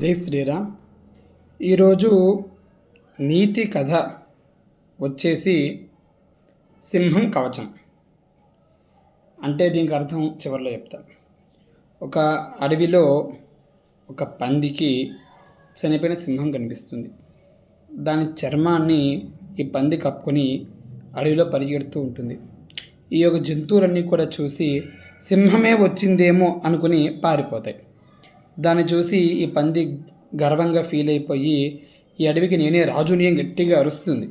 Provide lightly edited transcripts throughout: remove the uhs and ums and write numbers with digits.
జై శ్రీరామ్. ఈరోజు నీతి కథ వచ్చేసి సింహం కవచం. అంటే దీనికి అర్థం చివరిలో చెప్తాను. ఒక అడవిలో ఒక పందికి చనిపోయిన సింహం కనిపిస్తుంది. దాని చర్మాన్ని ఈ పంది కప్పుకొని అడవిలో పరిగెడుతూ ఉంటుంది. ఈ యొక్క జంతువులన్నీ కూడా చూసి సింహమే వచ్చిందేమో అనుకుని పారిపోతాయి. దాన్ని చూసి ఈ పంది గర్వంగా ఫీల్ అయిపోయి ఈ అడవికి నేనే రాజుని గట్టిగా అరుస్తుంది.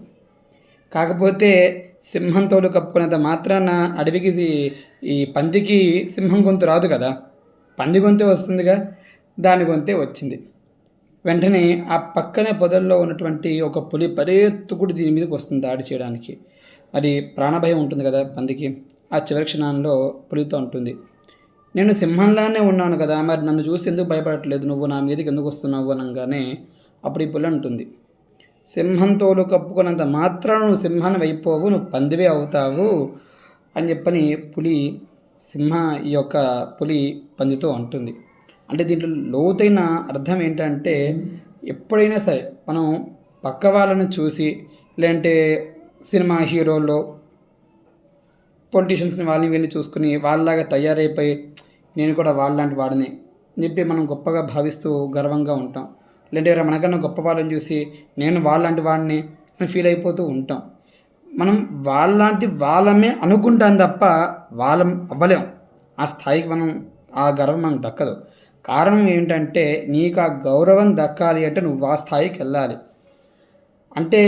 కాకపోతే సింహం తోలు కప్పుకున్నంత మాత్రాన అడవికి ఈ పందికి సింహం గొంతు రాదు కదా, పంది గొంతే వస్తుందిగా. దాని గొంతే వచ్చింది. వెంటనే ఆ పక్కనే పొదల్లో ఉన్నటువంటి ఒక పులి పరిగెత్తుకుడు దీని మీదకి వస్తుంది దాడి చేయడానికి. మరి ప్రాణభయం ఉంటుంది కదా పందికి. ఆ చివరి క్షణంలో పులితో ఉంటుంది, నేను సింహంలానే ఉన్నాను కదా, మరి నన్ను చూసి ఎందుకు భయపడట్లేదు, నువ్వు నా మీదకి ఎందుకు వస్తున్నావు అనగానే అప్పుడు ఈ పులి అంటుంది, సింహం తోలు కప్పుకున్నంత మాత్రం నువ్వు సింహాన్ని అయిపోవు, నువ్వు పందివే అవుతావు అని చెప్పని ఈ యొక్క పులి పందితో అంటుంది. అంటే దీంట్లో లోతైన అర్థం ఏంటంటే, ఎప్పుడైనా సరే మనం పక్క వాళ్ళని చూసి, లేదంటే సినిమా హీరోల్లో పొలిటీషియన్స్ని వాళ్ళని వీళ్ళని చూసుకుని వాళ్ళలాగా తయారైపోయి నేను కూడా వాళ్ళలాంటి వాడిని చెప్పి మనం గొప్పగా భావిస్తూ గర్వంగా ఉంటాం. లేదంటే మనకన్నా గొప్ప వాళ్ళని చూసి నేను వాళ్ళలాంటి వాడిని అని ఫీల్ అయిపోతూ ఉంటాం. మనం వాళ్ళలాంటి వాళ్ళమే అనుకుంటాం తప్ప వాళ్ళం అవ్వలేం. ఆ స్థాయికి ఆ గర్వం మనకు దక్కదు. కారణం ఏంటంటే, నీకు ఆ గౌరవం దక్కాలి అంటే నువ్వు ఆ స్థాయికి వెళ్ళాలి. అంటే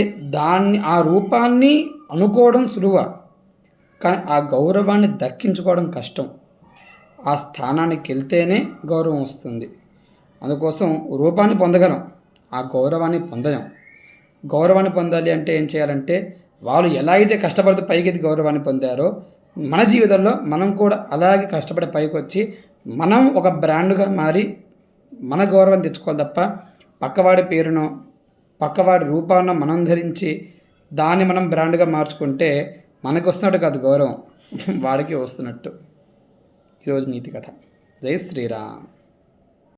ఆ రూపాన్ని అనుకోవడం సులువ, కానీ ఆ గౌరవాన్ని దక్కించుకోవడం కష్టం. ఆ స్థానానికి వెళ్తేనే గౌరవం వస్తుంది. అందుకోసం రూపాన్ని పొందగలం, ఆ గౌరవాన్ని పొందలేం. గౌరవాన్ని పొందాలి అంటే ఏం చేయాలంటే, వాళ్ళు ఎలా అయితే కష్టపడుతూ పైకి గౌరవాన్ని పొందారో మన జీవితంలో మనం కూడా అలాగే కష్టపడి పైకి వచ్చి మనం ఒక బ్రాండ్గా మారి మన గౌరవం తెచ్చుకోవాలి తప్ప పక్కవాడి పేరునో పక్కవాడి రూపాన్నో మనం ధరించి దాన్ని మనం బ్రాండ్గా మార్చుకుంటే మనకు వస్తున్నట్టు కాదు గౌరవం, వాడికి వస్తున్నట్టు. ఈరోజు నీతి కథ. జై శ్రీరామ్.